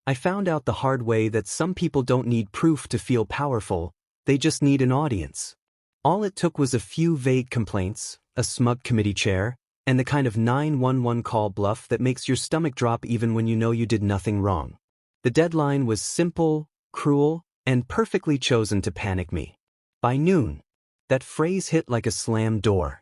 I found out the hard way that some people don't need proof to feel powerful, they just need an audience. All it took was a few vague complaints, a smug committee chair, and the kind of 911 call bluff that makes your stomach drop even when you know you did nothing wrong. The deadline was simple, cruel, and perfectly chosen to panic me. By noon, that phrase hit like a slammed door.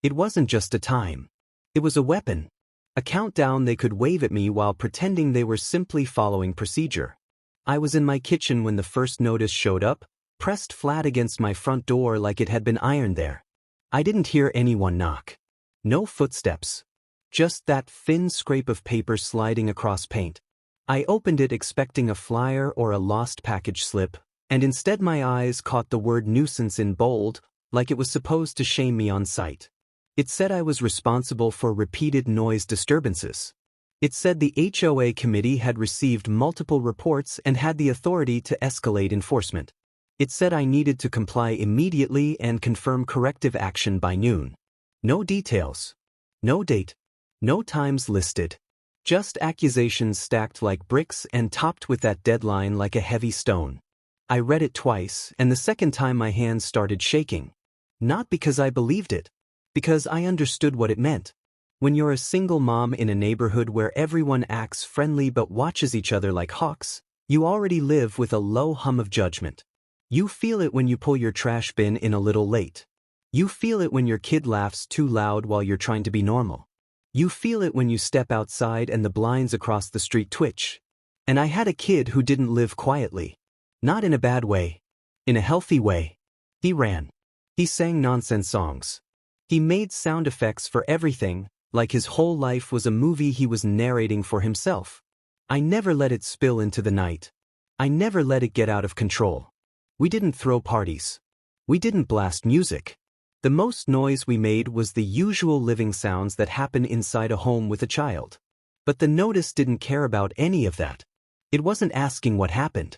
It wasn't just a time. It was a weapon. A countdown they could wave at me while pretending they were simply following procedure. I was in my kitchen when the first notice showed up, pressed flat against my front door like it had been ironed there. I didn't hear anyone knock. No footsteps. Just that thin scrape of paper sliding across paint. I opened it expecting a flyer or a lost package slip, and instead my eyes caught the word nuisance in bold, like it was supposed to shame me on sight. It said I was responsible for repeated noise disturbances. It said the HOA committee had received multiple reports and had the authority to escalate enforcement. It said I needed to comply immediately and confirm corrective action by noon. No details. No date. No times listed. Just accusations stacked like bricks and topped with that deadline like a heavy stone. I read it twice, and the second time my hands started shaking. Not because I believed it. Because I understood what it meant. When you're a single mom in a neighborhood where everyone acts friendly but watches each other like hawks, you already live with a low hum of judgment. You feel it when you pull your trash bin in a little late. You feel it when your kid laughs too loud while you're trying to be normal. You feel it when you step outside and the blinds across the street twitch. And I had a kid who didn't live quietly. Not in a bad way. In a healthy way. He ran. He sang nonsense songs. He made sound effects for everything, like his whole life was a movie he was narrating for himself. I never let it spill into the night. I never let it get out of control. We didn't throw parties. We didn't blast music. The most noise we made was the usual living sounds that happen inside a home with a child. But the notice didn't care about any of that. It wasn't asking what happened.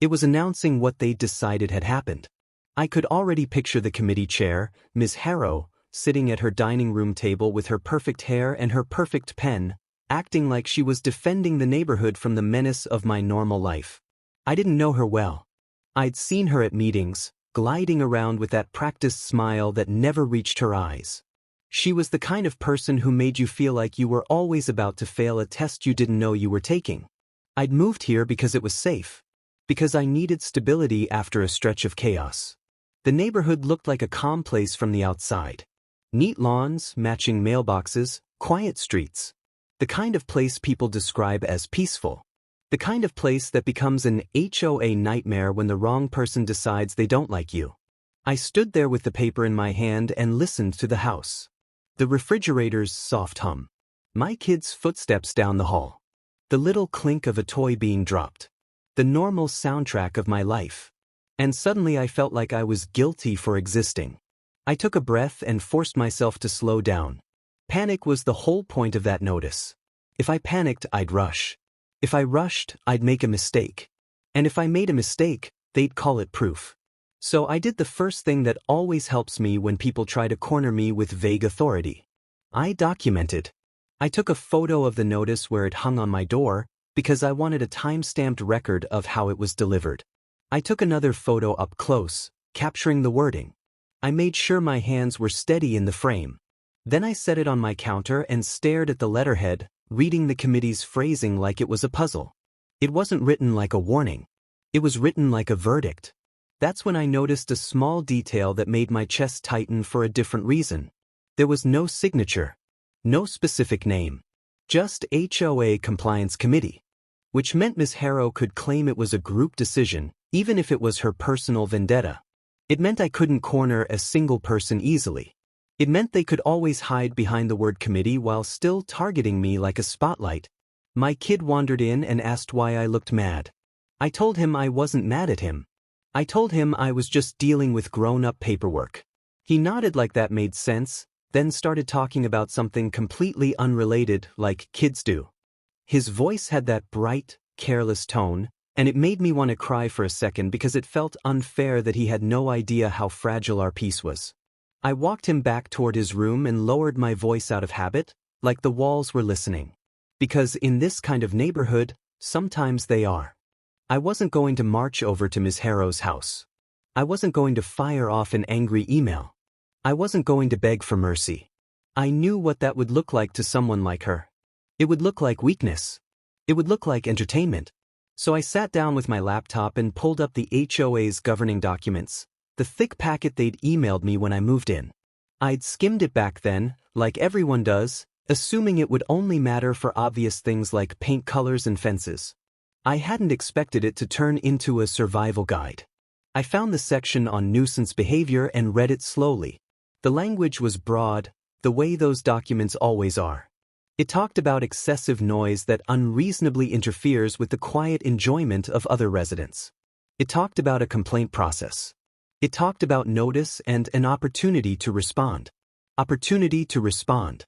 It was announcing what they decided had happened. I could already picture the committee chair, Ms. Harrow, sitting at her dining room table with her perfect hair and her perfect pen, acting like she was defending the neighborhood from the menace of my normal life. I didn't know her well. I'd seen her at meetings, gliding around with that practiced smile that never reached her eyes. She was the kind of person who made you feel like you were always about to fail a test you didn't know you were taking. I'd moved here because it was safe. Because I needed stability after a stretch of chaos. The neighborhood looked like a calm place from the outside. Neat lawns, matching mailboxes, quiet streets. The kind of place people describe as peaceful. The kind of place that becomes an HOA nightmare when the wrong person decides they don't like you. I stood there with the paper in my hand and listened to the house. The refrigerator's soft hum. My kid's footsteps down the hall. The little clink of a toy being dropped. The normal soundtrack of my life. And suddenly I felt like I was guilty for existing. I took a breath and forced myself to slow down. Panic was the whole point of that notice. If I panicked, I'd rush. If I rushed, I'd make a mistake. And if I made a mistake, they'd call it proof. So I did the first thing that always helps me when people try to corner me with vague authority. I documented. I took a photo of the notice where it hung on my door, because I wanted a time-stamped record of how it was delivered. I took another photo up close, capturing the wording. I made sure my hands were steady in the frame. Then I set it on my counter and stared at the letterhead, reading the committee's phrasing like it was a puzzle. It wasn't written like a warning. It was written like a verdict. That's when I noticed a small detail that made my chest tighten for a different reason. There was no signature. No specific name. Just HOA Compliance Committee. Which meant Ms. Harrow could claim it was a group decision, even if it was her personal vendetta. It meant I couldn't corner a single person easily. It meant they could always hide behind the word committee while still targeting me like a spotlight. My kid wandered in and asked why I looked mad. I told him I wasn't mad at him. I told him I was just dealing with grown-up paperwork. He nodded like that made sense, then started talking about something completely unrelated like kids do. His voice had that bright, careless tone, and it made me want to cry for a second because it felt unfair that he had no idea how fragile our peace was. I walked him back toward his room and lowered my voice out of habit, like the walls were listening. Because in this kind of neighborhood, Sometimes they are. I wasn't going to march over to Ms. Harrow's house. I wasn't going to fire off an angry email. I wasn't going to beg for mercy. I knew what that would look like to someone like her. It would look like weakness. It would look like entertainment. So I sat down with my laptop and pulled up the HOA's governing documents, the thick packet they'd emailed me when I moved in. I'd skimmed it back then, like everyone does, assuming it would only matter for obvious things like paint colors and fences. I hadn't expected it to turn into a survival guide. I found the section on nuisance behavior and read it slowly. The language was broad, the way those documents always are. It talked about excessive noise that unreasonably interferes with the quiet enjoyment of other residents. It talked about a complaint process. It talked about notice and an opportunity to respond. Opportunity to respond.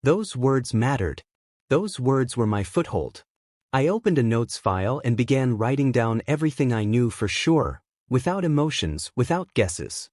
Those words mattered. Those words were my foothold. I opened a notes file and began writing down everything I knew for sure, without emotions, without guesses.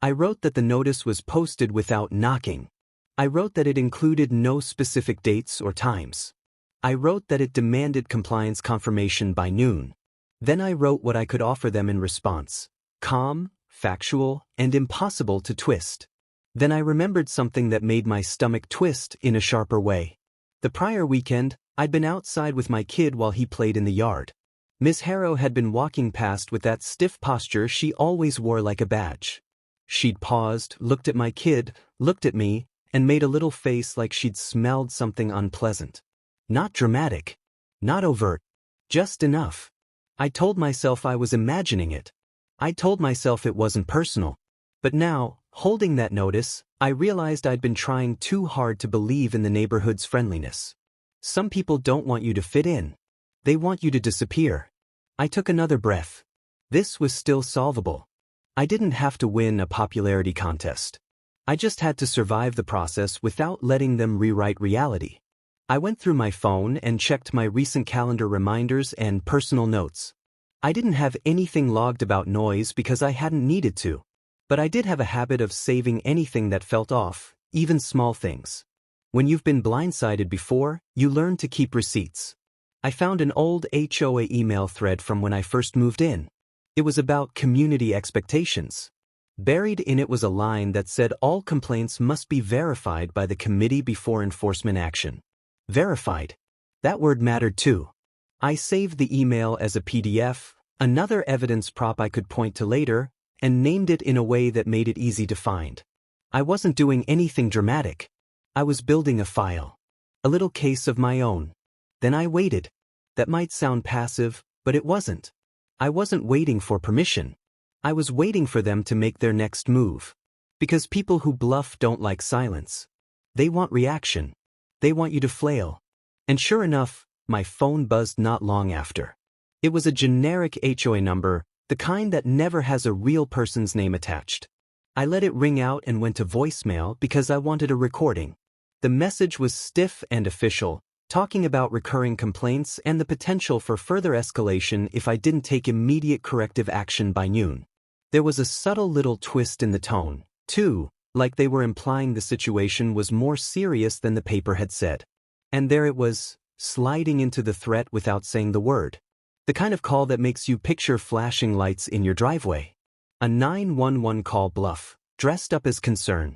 I wrote that the notice was posted without knocking. I wrote that it included no specific dates or times. I wrote that it demanded compliance confirmation by noon. Then I wrote what I could offer them in response: calm, factual, and impossible to twist. Then I remembered something that made my stomach twist in a sharper way. The prior weekend, I'd been outside with my kid while he played in the yard. Miss Harrow had been walking past with that stiff posture she always wore like a badge. She'd paused, looked at my kid, looked at me, and made a little face like she'd smelled something unpleasant. Not dramatic. Not overt. Just enough. I told myself I was imagining it. I told myself it wasn't personal. But now, holding that notice, I realized I'd been trying too hard to believe in the neighborhood's friendliness. Some people don't want you to fit in. They want you to disappear. I took another breath. This was still solvable. I didn't have to win a popularity contest. I just had to survive the process without letting them rewrite reality. I went through my phone and checked my recent calendar reminders and personal notes. I didn't have anything logged about noise because I hadn't needed to. But I did have a habit of saving anything that felt off, even small things. When you've been blindsided before, you learn to keep receipts. I found an old HOA email thread from when I first moved in. It was about community expectations. Buried in it was a line that said all complaints must be verified by the committee before enforcement action. Verified. That word mattered too. I saved the email as a PDF, another evidence prop I could point to later, and named it in a way that made it easy to find. I wasn't doing anything dramatic. I was building a file. A little case of my own. Then I waited. That might sound passive, but it wasn't. I wasn't waiting for permission. I was waiting for them to make their next move. Because people who bluff don't like silence. They want reaction. They want you to flail. And sure enough, my phone buzzed not long after. It was a generic HOA number, the kind that never has a real person's name attached. I let it ring out and went to voicemail because I wanted a recording. The message was stiff and official, talking about recurring complaints and the potential for further escalation if I didn't take immediate corrective action by noon. There was a subtle little twist in the tone, too, like they were implying the situation was more serious than the paper had said. And there it was, sliding into the threat without saying the word. The kind of call that makes you picture flashing lights in your driveway. A 911 Call Bluff, dressed up as concern.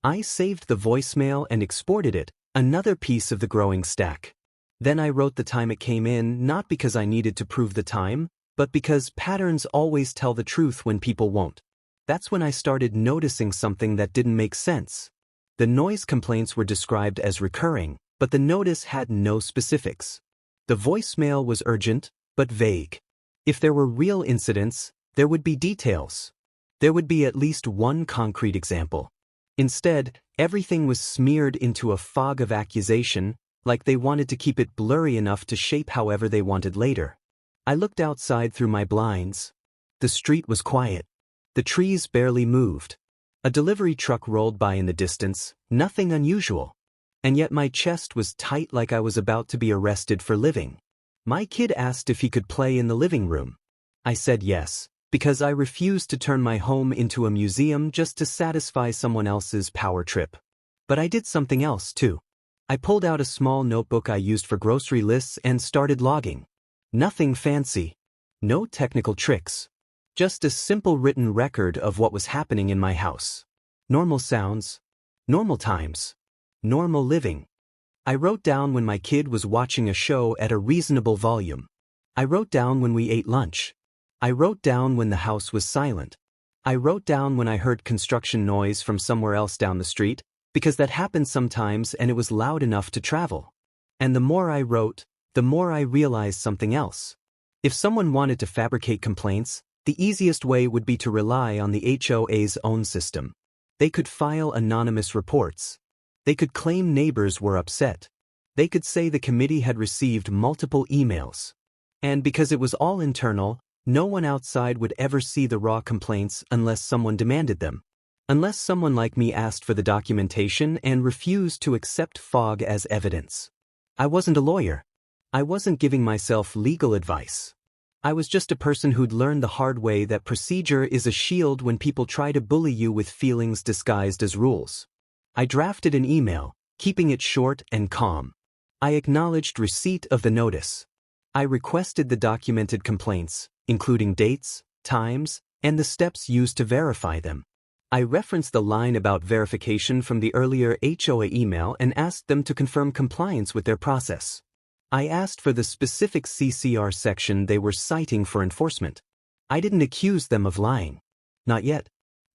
I saved the voicemail and exported it, another piece of the growing stack. Then I wrote the time it came in, not because I needed to prove the time, but because patterns always tell the truth when people won't. That's when I started noticing something that didn't make sense. The noise complaints were described as recurring, but the notice had no specifics. The voicemail was urgent, but vague. If there were real incidents, there would be details. There would be at least one concrete example. Instead, everything was smeared into a fog of accusation, like they wanted to keep it blurry enough to shape however they wanted later. I looked outside through my blinds. The street was quiet. The trees barely moved. A delivery truck rolled by in the distance, nothing unusual. And yet my chest was tight like I was about to be arrested for living. My kid asked if he could play in the living room. I said yes, because I refused to turn my home into a museum just to satisfy someone else's power trip. But I did something else too. I pulled out a small notebook I used for grocery lists and started logging. Nothing fancy. No technical tricks. Just a simple written record of what was happening in my house. Normal sounds. Normal times. Normal living. I wrote down when my kid was watching a show at a reasonable volume. I wrote down when we ate lunch. I wrote down when the house was silent. I wrote down when I heard construction noise from somewhere else down the street, because that happened sometimes and it was loud enough to travel. And the more I wrote, the more I realized something else. If someone wanted to fabricate complaints, the easiest way would be to rely on the HOA's own system. They could file anonymous reports. They could claim neighbors were upset. They could say the committee had received multiple emails. And because it was all internal, no one outside would ever see the raw complaints unless someone demanded them. Unless someone like me asked for the documentation and refused to accept fog as evidence. I wasn't a lawyer. I wasn't giving myself legal advice. I was just a person who'd learned the hard way that procedure is a shield when people try to bully you with feelings disguised as rules. I drafted an email, keeping it short and calm. I acknowledged receipt of the notice. I requested the documented complaints, including dates, times, and the steps used to verify them. I referenced the line about verification from the earlier HOA email and asked them to confirm compliance with their process. I asked for the specific CCR section they were citing for enforcement. I didn't accuse them of lying. Not yet.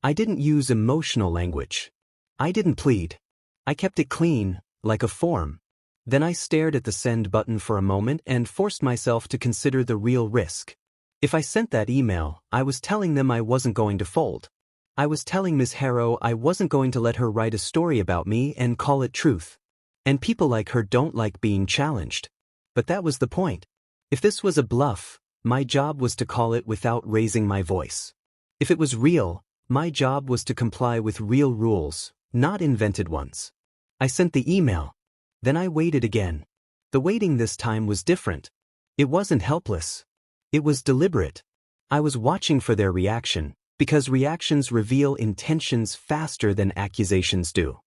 I didn't use emotional language. I didn't plead. I kept it clean, like a form. Then I stared at the send button for a moment and forced myself to consider the real risk. If I sent that email, I was telling them I wasn't going to fold. I was telling Ms. Harrow I wasn't going to let her write a story about me and call it truth. And people like her don't like being challenged. But that was the point. If this was a bluff, my job was to call it without raising my voice. If it was real, my job was to comply with real rules, not invented ones. I sent the email. Then I waited again. The waiting this time was different. It wasn't helpless. It was deliberate. I was watching for their reaction, because reactions reveal intentions faster than accusations do.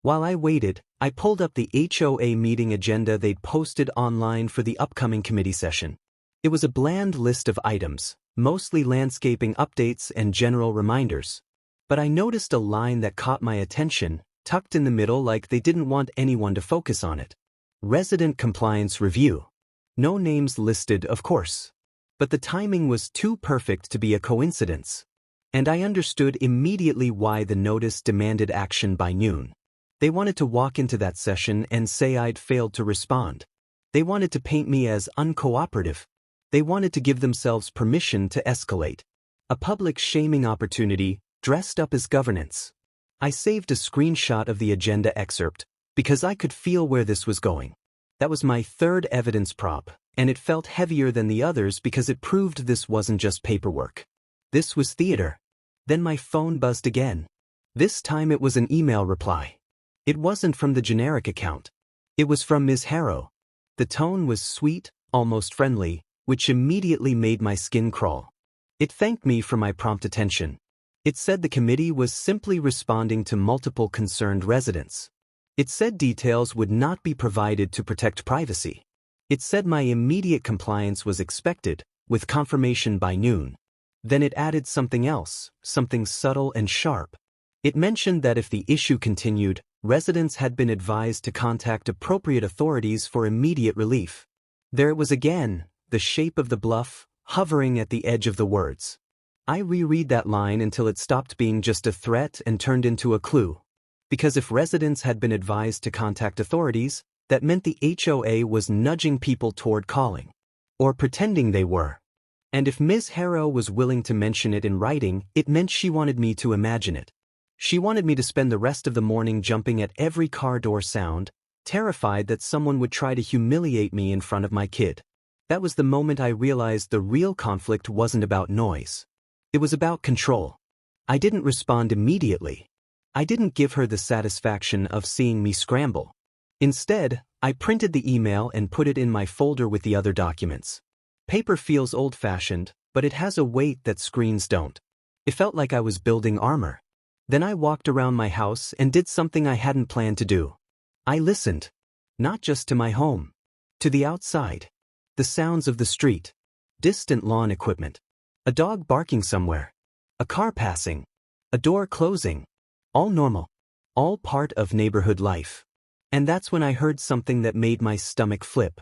While I waited, I pulled up the HOA meeting agenda they'd posted online for the upcoming committee session. It was a bland list of items, mostly landscaping updates and general reminders. But I noticed a line that caught my attention, tucked in the middle like they didn't want anyone to focus on it. Resident Compliance Review. No names listed, of course. But the timing was too perfect to be a coincidence. And I understood immediately why the notice demanded action by noon. They wanted to walk into that session and say I'd failed to respond. They wanted to paint me as uncooperative. They wanted to give themselves permission to escalate. A public shaming opportunity, dressed up as governance. I saved a screenshot of the agenda excerpt, because I could feel where this was going. That was my third evidence prop, and it felt heavier than the others because it proved this wasn't just paperwork. This was theater. Then my phone buzzed again. This time it was an email reply. It wasn't from the generic account. It was from Ms. Harrow. The tone was sweet, almost friendly, which immediately made my skin crawl. It thanked me for my prompt attention. It said the committee was simply responding to multiple concerned residents. It said details would not be provided to protect privacy. It said my immediate compliance was expected, with confirmation by noon. Then it added something else, something subtle and sharp. It mentioned that if the issue continued, residents had been advised to contact appropriate authorities for immediate relief. There it was again, the shape of the bluff, hovering at the edge of the words. I reread that line until it stopped being just a threat and turned into a clue. Because if residents had been advised to contact authorities, that meant the HOA was nudging people toward calling. Or pretending they were. And if Ms. Harrow was willing to mention it in writing, it meant she wanted me to imagine it. She wanted me to spend the rest of the morning jumping at every car door sound, terrified that someone would try to humiliate me in front of my kid. That was the moment I realized the real conflict wasn't about noise. It was about control. I didn't respond immediately. I didn't give her the satisfaction of seeing me scramble. Instead, I printed the email and put it in my folder with the other documents. Paper feels old-fashioned, but it has a weight that screens don't. It felt like I was building armor. Then I walked around my house and did something I hadn't planned to do. I listened. Not just to my home. To the outside. The sounds of the street. Distant lawn equipment. A dog barking somewhere. A car passing. A door closing. All normal. All part of neighborhood life. And that's when I heard something that made my stomach flip.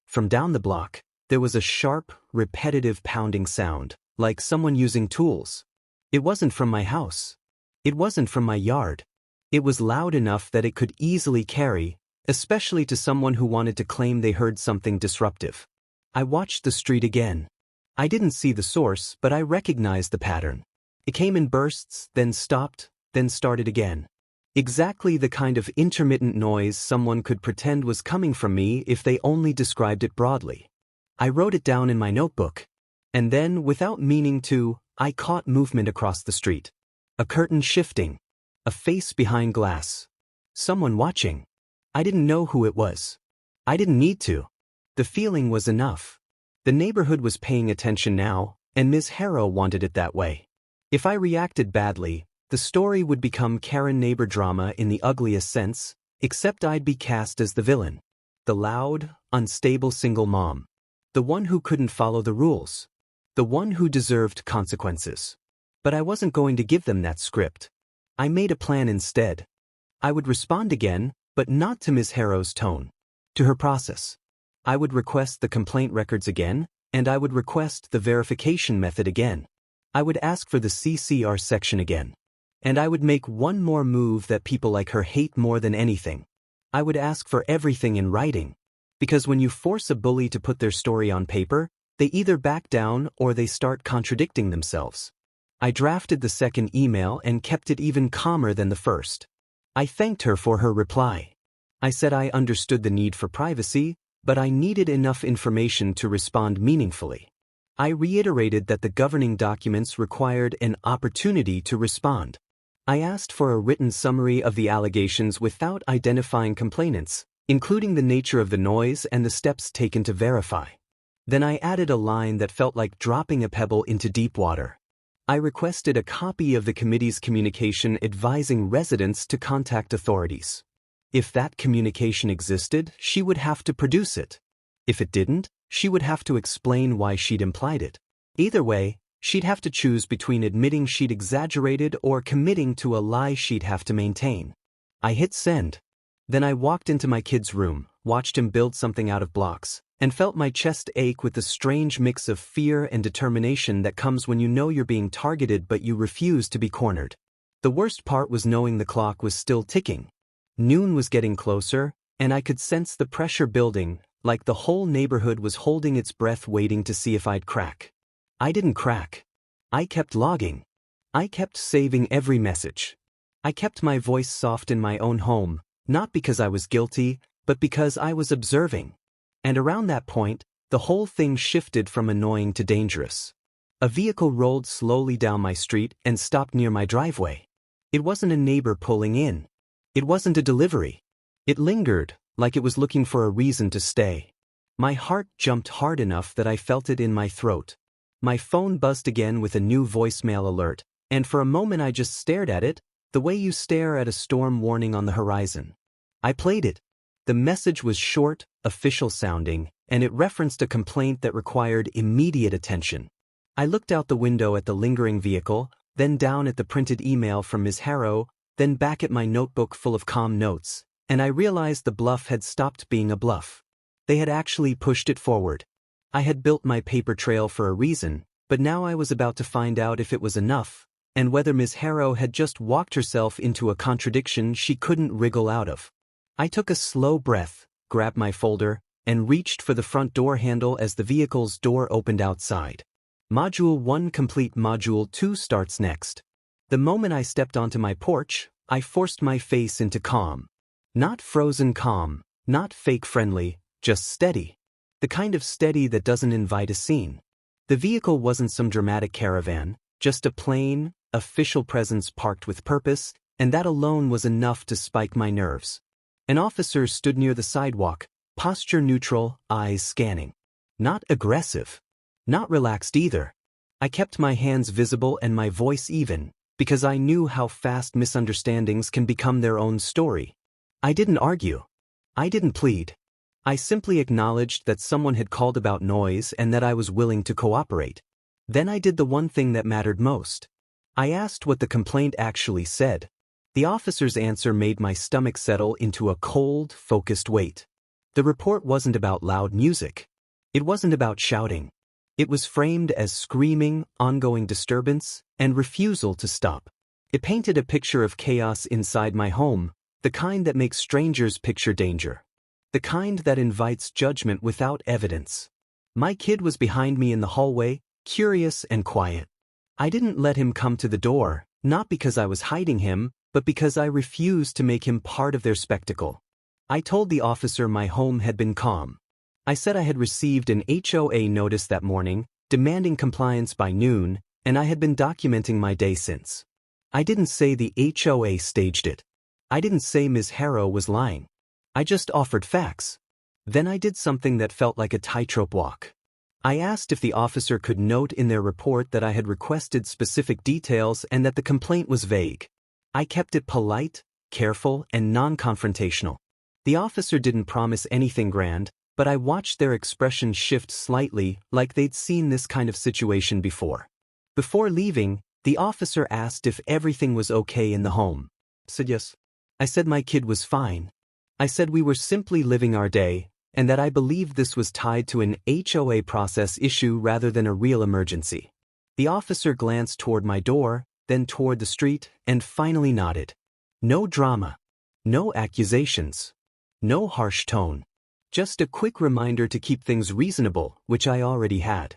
From down the block, there was a sharp, repetitive pounding sound, like someone using tools. It wasn't from my house. It wasn't from my yard. It was loud enough that it could easily carry, especially to someone who wanted to claim they heard something disruptive. I watched the street again. I didn't see the source, but I recognized the pattern. It came in bursts, then stopped, then started again. Exactly the kind of intermittent noise someone could pretend was coming from me if they only described it broadly. I wrote it down in my notebook. And then, without meaning to, I caught movement across the street. A curtain shifting. A face behind glass. Someone watching. I didn't know who it was. I didn't need to. The feeling was enough. The neighborhood was paying attention now, and Ms. Harrow wanted it that way. If I reacted badly, the story would become Karen neighbor drama in the ugliest sense, except I'd be cast as the villain. The loud, unstable single mom. The one who couldn't follow the rules. The one who deserved consequences. But I wasn't going to give them that script. I made a plan instead. I would respond again, but not to Ms. Harrow's tone. To her process. I would request the complaint records again, and I would request the verification method again. I would ask for the CCR section again. And I would make one more move that people like her hate more than anything. I would ask for everything in writing. Because when you force a bully to put their story on paper, they either back down or they start contradicting themselves. I drafted the second email and kept it even calmer than the first. I thanked her for her reply. I said I understood the need for privacy, but I needed enough information to respond meaningfully. I reiterated that the governing documents required an opportunity to respond. I asked for a written summary of the allegations without identifying complainants, including the nature of the noise and the steps taken to verify. Then I added a line that felt like dropping a pebble into deep water. I requested a copy of the committee's communication advising residents to contact authorities. If that communication existed, she would have to produce it. If it didn't, she would have to explain why she'd implied it. Either way, she'd have to choose between admitting she'd exaggerated or committing to a lie she'd have to maintain. I hit send. Then I walked into my kid's room, watched him build something out of blocks, and felt my chest ache with the strange mix of fear and determination that comes when you know you're being targeted but you refuse to be cornered. The worst part was knowing the clock was still ticking. Noon was getting closer, and I could sense the pressure building, like the whole neighborhood was holding its breath waiting to see if I'd crack. I didn't crack. I kept logging. I kept saving every message. I kept my voice soft in my own home, not because I was guilty, but because I was observing. And around that point, the whole thing shifted from annoying to dangerous. A vehicle rolled slowly down my street and stopped near my driveway. It wasn't a neighbor pulling in. It wasn't a delivery. It lingered, like it was looking for a reason to stay. My heart jumped hard enough that I felt it in my throat. My phone buzzed again with a new voicemail alert, and for a moment I just stared at it, the way you stare at a storm warning on the horizon. I played it. The message was short, official sounding, and it referenced a complaint that required immediate attention. I looked out the window at the lingering vehicle, then down at the printed email from Ms. Harrow, then back at my notebook full of calm notes, and I realized the bluff had stopped being a bluff. They had actually pushed it forward. I had built my paper trail for a reason, but now I was about to find out if it was enough, and whether Ms. Harrow had just walked herself into a contradiction she couldn't wriggle out of. I took a slow breath, grabbed my folder, and reached for the front door handle as the vehicle's door opened outside. Module 1 complete. Module 2 starts next. The moment I stepped onto my porch, I forced my face into calm. Not frozen calm, not fake friendly, just steady. The kind of steady that doesn't invite a scene. The vehicle wasn't some dramatic caravan, just a plain, official presence parked with purpose, and that alone was enough to spike my nerves. An officer stood near the sidewalk, posture neutral, eyes scanning. Not aggressive. Not relaxed either. I kept my hands visible and my voice even, because I knew how fast misunderstandings can become their own story. I didn't argue. I didn't plead. I simply acknowledged that someone had called about noise and that I was willing to cooperate. Then I did the one thing that mattered most. I asked what the complaint actually said. The officer's answer made my stomach settle into a cold, focused weight. The report wasn't about loud music. It wasn't about shouting. It was framed as screaming, ongoing disturbance, and refusal to stop. It painted a picture of chaos inside my home, the kind that makes strangers picture danger. The kind that invites judgment without evidence. My kid was behind me in the hallway, curious and quiet. I didn't let him come to the door, not because I was hiding him, but because I refused to make him part of their spectacle. I told the officer my home had been calm. I said I had received an HOA notice that morning, demanding compliance by noon, and I had been documenting my day since. I didn't say the HOA staged it. I didn't say Ms. Harrow was lying. I just offered facts. Then I did something that felt like a tightrope walk. I asked if the officer could note in their report that I had requested specific details and that the complaint was vague. I kept it polite, careful, and non-confrontational. The officer didn't promise anything grand, but I watched their expression shift slightly, like they'd seen this kind of situation before. Before leaving, the officer asked if everything was okay in the home. I said yes. I said my kid was fine. I said we were simply living our day, and that I believed this was tied to an HOA process issue rather than a real emergency. The officer glanced toward my door, then toward the street, and finally nodded. No drama. No accusations. No harsh tone. Just a quick reminder to keep things reasonable, which I already had.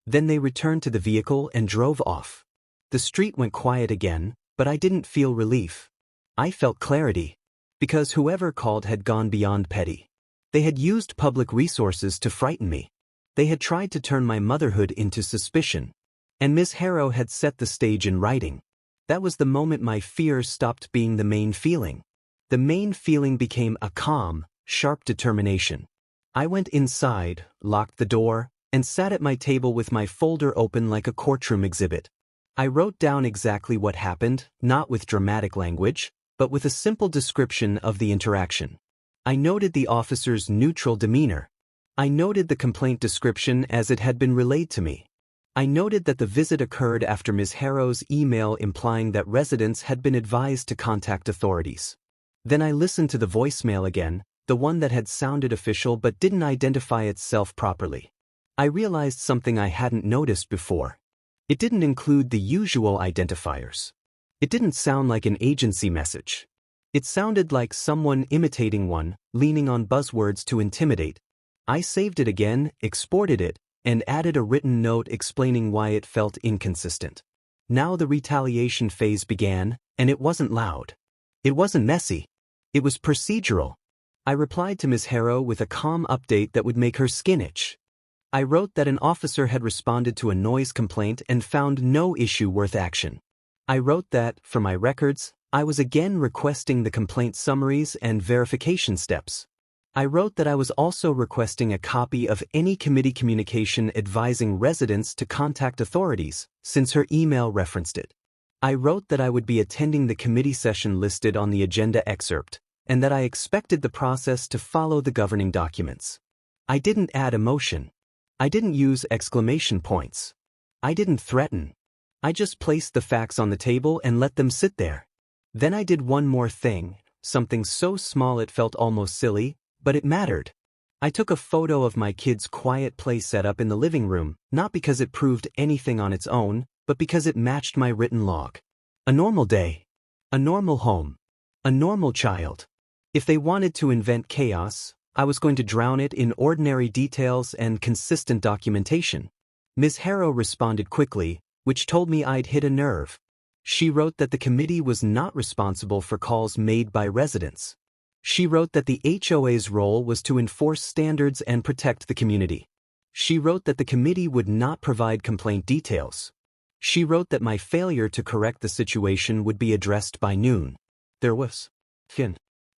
Then they returned to the vehicle and drove off. The street went quiet again, but I didn't feel relief. I felt clarity. Because whoever called had gone beyond petty. They had used public resources to frighten me. They had tried to turn my motherhood into suspicion. And Ms. Harrow had set the stage in writing. That was the moment my fear stopped being the main feeling. The main feeling became a calm, sharp determination. I went inside, locked the door, and sat at my table with my folder open like a courtroom exhibit. I wrote down exactly what happened, not with dramatic language, but with a simple description of the interaction. I noted the officer's neutral demeanor. I noted the complaint description as it had been relayed to me. I noted that the visit occurred after Ms. Harrow's email implying that residents had been advised to contact authorities. Then I listened to the voicemail again, the one that had sounded official but didn't identify itself properly. I realized something I hadn't noticed before. It didn't include the usual identifiers. It didn't sound like an agency message. It sounded like someone imitating one, leaning on buzzwords to intimidate. I saved it again, exported it, and added a written note explaining why it felt inconsistent. Now the retaliation phase began, and it wasn't loud. It wasn't messy. It was procedural. I replied to Ms. Harrow with a calm update that would make her skin itch. I wrote that an officer had responded to a noise complaint and found no issue worth action. I wrote that, for my records, I was again requesting the complaint summaries and verification steps. I wrote that I was also requesting a copy of any committee communication advising residents to contact authorities, since her email referenced it. I wrote that I would be attending the committee session listed on the agenda excerpt, and that I expected the process to follow the governing documents. I didn't add emotion. I didn't use exclamation points. I didn't threaten. I just placed the facts on the table and let them sit there. Then I did one more thing, something so small it felt almost silly, but it mattered. I took a photo of my kid's quiet play setup in the living room, not because it proved anything on its own, but because it matched my written log. A normal day. A normal home. A normal child. If they wanted to invent chaos, I was going to drown it in ordinary details and consistent documentation. Ms. Harrow responded quickly, which told me I'd hit a nerve. She wrote that the committee was not responsible for calls made by residents. She wrote that the HOA's role was to enforce standards and protect the community. She wrote that the committee would not provide complaint details. She wrote that my failure to correct the situation would be addressed by noon. There was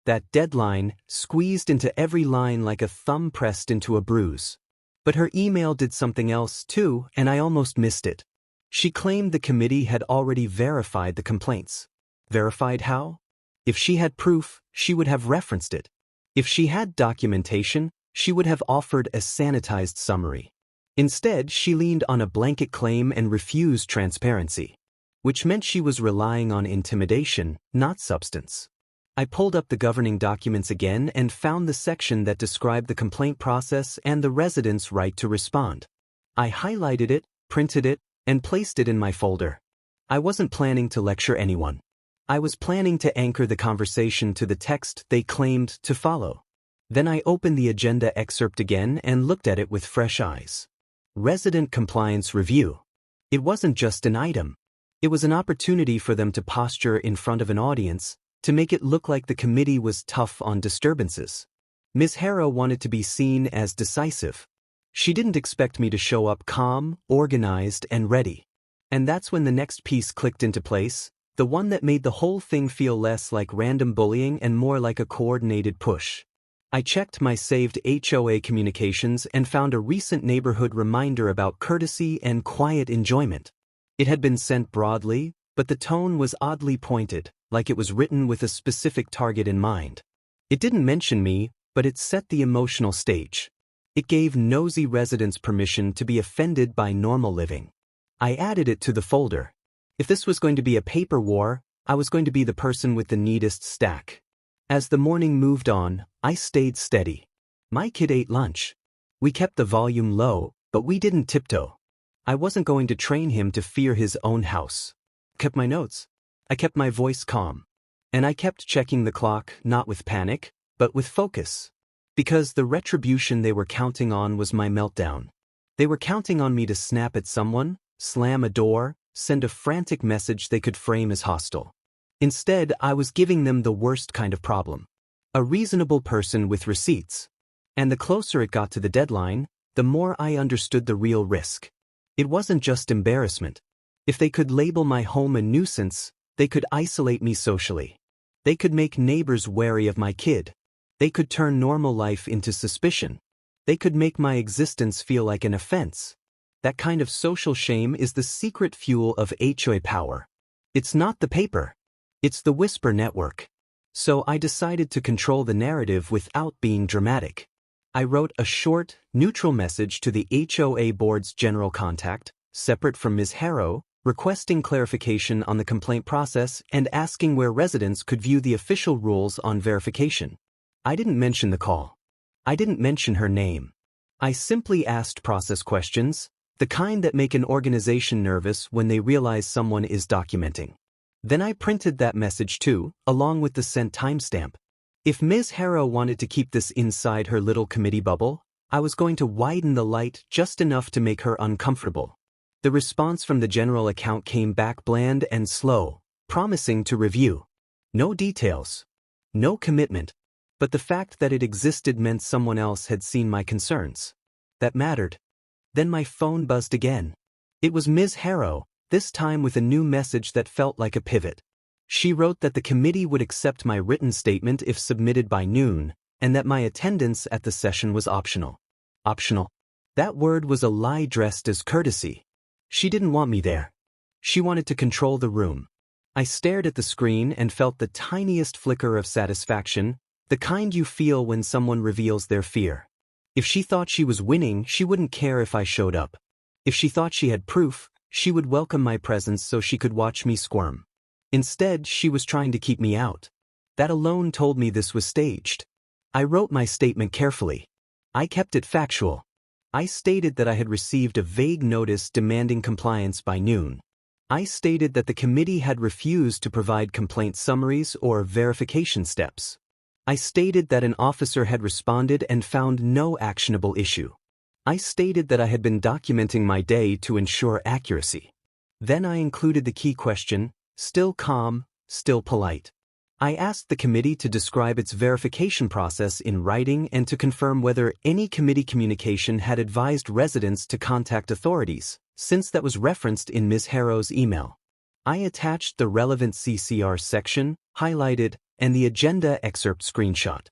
that deadline squeezed into every line like a thumb pressed into a bruise. But her email did something else too, and I almost missed it. She claimed the committee had already verified the complaints. Verified how? If she had proof, she would have referenced it. If she had documentation, She would have offered a sanitized summary. Instead, she leaned on a blanket claim and refused transparency, which meant she was relying on intimidation, not substance. I pulled up the governing documents again and found the section that described the complaint process and the resident's right to respond. I highlighted it, printed it, and placed it in my folder. I wasn't planning to lecture anyone. I was planning to anchor the conversation to the text they claimed to follow. Then I opened the agenda excerpt again and looked at it with fresh eyes. Resident Compliance Review. It wasn't just an item. It was an opportunity for them to posture in front of an audience, to make it look like the committee was tough on disturbances. Ms. Harrow wanted to be seen as decisive. She didn't expect me to show up calm, organized, and ready. And that's when the next piece clicked into place, the one that made the whole thing feel less like random bullying and more like a coordinated push. I checked my saved HOA communications and found a recent neighborhood reminder about courtesy and quiet enjoyment. It had been sent broadly, but the tone was oddly pointed, like it was written with a specific target in mind. It didn't mention me, but it set the emotional stage. It gave nosy residents permission to be offended by normal living. I added it to the folder. If this was going to be a paper war, I was going to be the person with the neatest stack. As the morning moved on, I stayed steady. My kid ate lunch. We kept the volume low, but we didn't tiptoe. I wasn't going to train him to fear his own house. Kept my notes. I kept my voice calm. And I kept checking the clock, not with panic, but with focus. Because the retribution they were counting on was my meltdown. They were counting on me to snap at someone, slam a door, send a frantic message they could frame as hostile. Instead, I was giving them the worst kind of problem. A reasonable person with receipts. And the closer it got to the deadline, the more I understood the real risk. It wasn't just embarrassment. If they could label my home a nuisance, they could isolate me socially. They could make neighbors wary of my kid. They could turn normal life into suspicion. They could make my existence feel like an offense. That kind of social shame is the secret fuel of HOA power. It's not the paper. It's the whisper network. So I decided to control the narrative without being dramatic. I wrote a short, neutral message to the HOA board's general contact, separate from Ms. Harrow, requesting clarification on the complaint process and asking where residents could view the official rules on verification. I didn't mention the call. I didn't mention her name. I simply asked process questions, the kind that make an organization nervous when they realize someone is documenting. Then I printed that message too, along with the sent timestamp. If Ms. Harrow wanted to keep this inside her little committee bubble, I was going to widen the light just enough to make her uncomfortable. The response from the general account came back bland and slow, promising to review. No details. No commitment. But the fact that it existed meant someone else had seen my concerns. That mattered. Then my phone buzzed again. It was Ms. Harrow, this time with a new message that felt like a pivot. She wrote that the committee would accept my written statement if submitted by noon, and that my attendance at the session was optional. Optional. That word was a lie dressed as courtesy. She didn't want me there. She wanted to control the room. I stared at the screen and felt the tiniest flicker of satisfaction, the kind you feel when someone reveals their fear. If she thought she was winning, she wouldn't care if I showed up. If she thought she had proof, she would welcome my presence so she could watch me squirm. Instead, she was trying to keep me out. That alone told me this was staged. I wrote my statement carefully. I kept it factual. I stated that I had received a vague notice demanding compliance by noon. I stated that the committee had refused to provide complaint summaries or verification steps. I stated that an officer had responded and found no actionable issue. I stated that I had been documenting my day to ensure accuracy. Then I included the key question, still calm, still polite. I asked the committee to describe its verification process in writing and to confirm whether any committee communication had advised residents to contact authorities, since that was referenced in Ms. Harrow's email. I attached the relevant CCR section, highlighted, and the agenda excerpt screenshot.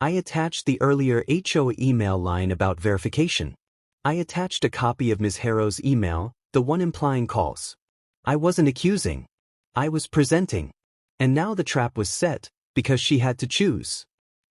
I attached the earlier HOA email line about verification. I attached a copy of Ms. Harrow's email, the one implying calls. I wasn't accusing. I was presenting. And now the trap was set, because she had to choose.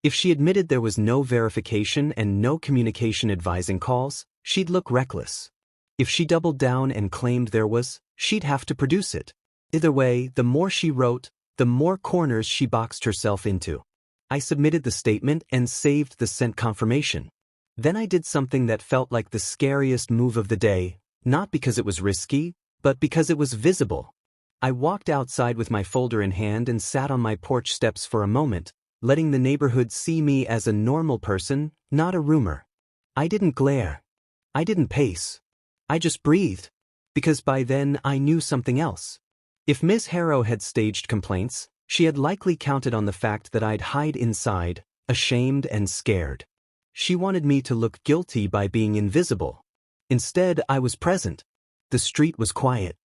If she admitted there was no verification and no communication advising calls, she'd look reckless. If she doubled down and claimed there was, she'd have to produce it. Either way, the more she wrote, the more corners she boxed herself into. I submitted the statement and saved the sent confirmation. Then I did something that felt like the scariest move of the day, not because it was risky, but because it was visible. I walked outside with my folder in hand and sat on my porch steps for a moment, letting the neighborhood see me as a normal person, not a rumor. I didn't glare. I didn't pace. I just breathed. Because by then I knew something else. If Ms. Harrow had staged complaints, she had likely counted on the fact that I'd hide inside, ashamed and scared. She wanted me to look guilty by being invisible. Instead, I was present. The street was quiet.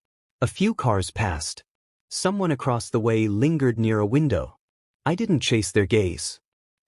A few cars passed. Someone across the way lingered near a window. I didn't chase their gaze.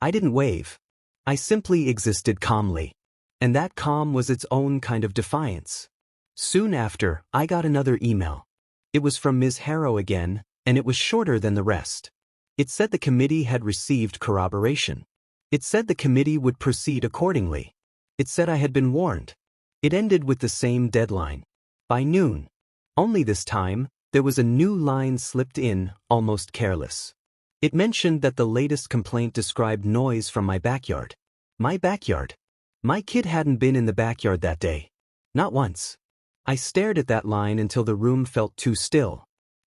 I didn't wave. I simply existed calmly. And that calm was its own kind of defiance. Soon after, I got another email. It was from Ms. Harrow again, and it was shorter than the rest. It said the committee had received corroboration. It said the committee would proceed accordingly. It said I had been warned. It ended with the same deadline. By noon. Only this time, there was a new line slipped in, almost careless. It mentioned that the latest complaint described noise from my backyard. My backyard. My kid hadn't been in the backyard that day. Not once. I stared at that line until the room felt too still.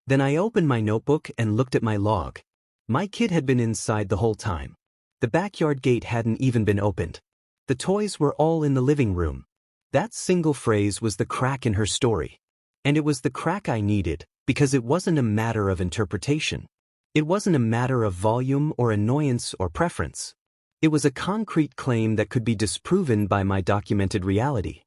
Then I opened my notebook and looked at my log. My kid had been inside the whole time. The backyard gate hadn't even been opened. The toys were all in the living room. That single phrase was the crack in her story. And it was the crack I needed, because it wasn't a matter of interpretation. It wasn't a matter of volume or annoyance or preference. It was a concrete claim that could be disproven by my documented reality.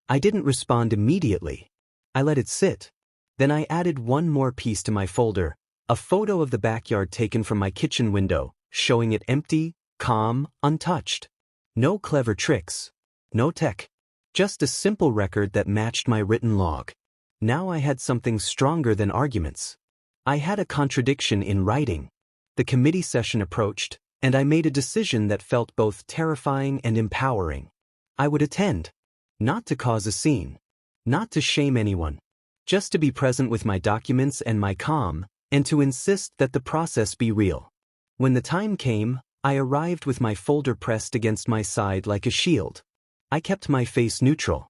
I didn't respond immediately. I let it sit. Then I added one more piece to my folder, a photo of the backyard taken from my kitchen window, showing it empty, calm, untouched. No clever tricks. No tech. Just a simple record that matched my written log. Now I had something stronger than arguments. I had a contradiction in writing. The committee session approached, and I made a decision that felt both terrifying and empowering. I would attend. Not to cause a scene. Not to shame anyone. Just to be present with my documents and my calm, and to insist that the process be real. When the time came, I arrived with my folder pressed against my side like a shield. I kept my face neutral.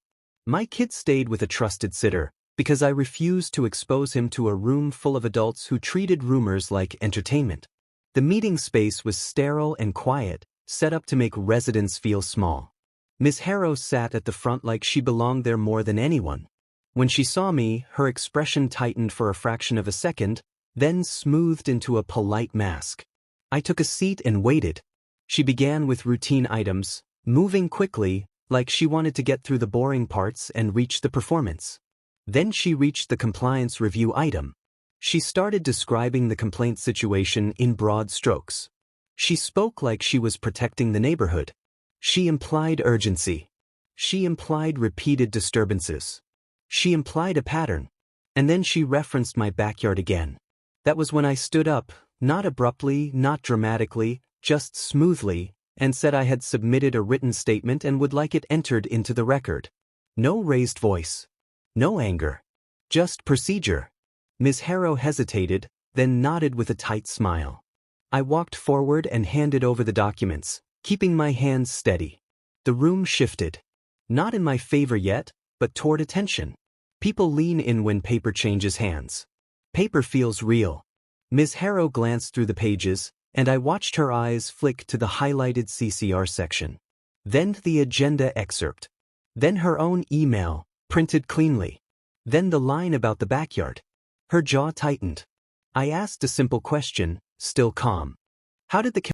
My kid stayed with a trusted sitter, because I refused to expose him to a room full of adults who treated rumors like entertainment. The meeting space was sterile and quiet, set up to make residents feel small. Ms. Harrow sat at the front like she belonged there more than anyone. When she saw me, her expression tightened for a fraction of a second, then smoothed into a polite mask. I took a seat and waited. She began with routine items, moving quickly, like she wanted to get through the boring parts and reach the performance. Then she reached the compliance review item. She started describing the complaint situation in broad strokes. She spoke like she was protecting the neighborhood. She implied urgency. She implied repeated disturbances. She implied a pattern. And then she referenced my backyard again. That was when I stood up, not abruptly, not dramatically, just smoothly, and said I had submitted a written statement and would like it entered into the record. No raised voice. No anger. Just procedure. Ms. Harrow hesitated, then nodded with a tight smile. I walked forward and handed over the documents, keeping my hands steady. The room shifted. Not in my favor yet, but toward attention. People lean in when paper changes hands. Paper feels real. Ms. Harrow glanced through the pages, and I watched her eyes flick to the highlighted CCR section. Then the agenda excerpt. Then her own email, printed cleanly. Then the line about the backyard. Her jaw tightened. I asked a simple question, still calm. How did the